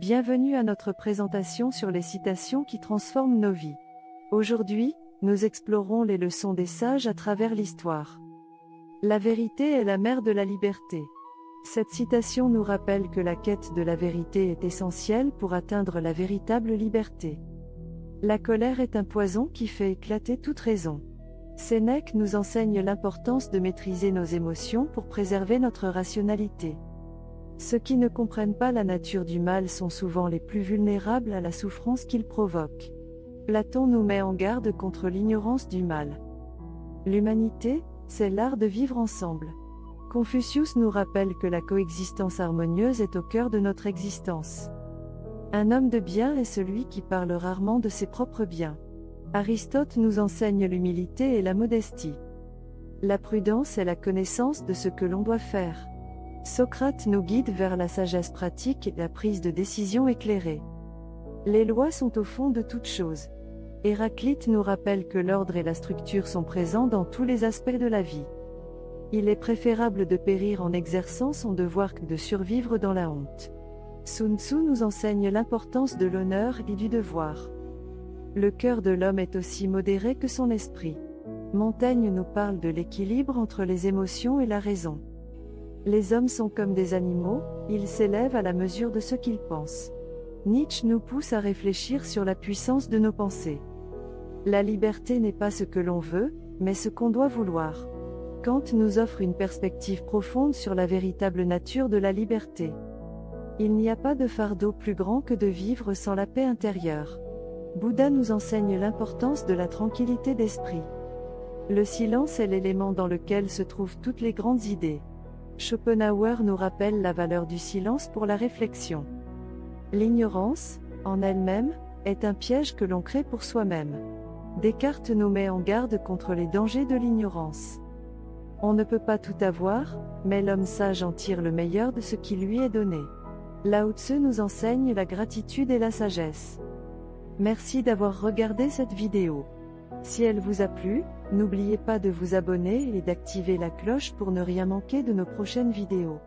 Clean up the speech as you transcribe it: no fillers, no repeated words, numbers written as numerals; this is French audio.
Bienvenue à notre présentation sur les citations qui transforment nos vies. Aujourd'hui, nous explorons les leçons des sages à travers l'histoire. La vérité est la mère de la liberté. Cette citation nous rappelle que la quête de la vérité est essentielle pour atteindre la véritable liberté. La colère est un poison qui fait éclater toute raison. Sénèque nous enseigne l'importance de maîtriser nos émotions pour préserver notre rationalité. Ceux qui ne comprennent pas la nature du mal sont souvent les plus vulnérables à la souffrance qu'il provoque. Platon nous met en garde contre l'ignorance du mal. L'humanité, c'est l'art de vivre ensemble. Confucius nous rappelle que la coexistence harmonieuse est au cœur de notre existence. Un homme de bien est celui qui parle rarement de ses propres biens. Aristote nous enseigne l'humilité et la modestie. La prudence est la connaissance de ce que l'on doit faire. Socrate nous guide vers la sagesse pratique et la prise de décision éclairée. Les lois sont au fond de toute chose. Héraclite nous rappelle que l'ordre et la structure sont présents dans tous les aspects de la vie. Il est préférable de périr en exerçant son devoir que de survivre dans la honte. Sun Tzu nous enseigne l'importance de l'honneur et du devoir. Le cœur de l'homme est aussi modéré que son esprit. Montaigne nous parle de l'équilibre entre les émotions et la raison. Les hommes sont comme des animaux, ils s'élèvent à la mesure de ce qu'ils pensent. Nietzsche nous pousse à réfléchir sur la puissance de nos pensées. La liberté n'est pas ce que l'on veut, mais ce qu'on doit vouloir. Kant nous offre une perspective profonde sur la véritable nature de la liberté. Il n'y a pas de fardeau plus grand que de vivre sans la paix intérieure. Bouddha nous enseigne l'importance de la tranquillité d'esprit. Le silence est l'élément dans lequel se trouvent toutes les grandes idées. Schopenhauer nous rappelle la valeur du silence pour la réflexion. L'ignorance, en elle-même, est un piège que l'on crée pour soi-même. Descartes nous met en garde contre les dangers de l'ignorance. On ne peut pas tout avoir, mais l'homme sage en tire le meilleur de ce qui lui est donné. Lao Tzu nous enseigne la gratitude et la sagesse. Merci d'avoir regardé cette vidéo. Si elle vous a plu, n'oubliez pas de vous abonner et d'activer la cloche pour ne rien manquer de nos prochaines vidéos.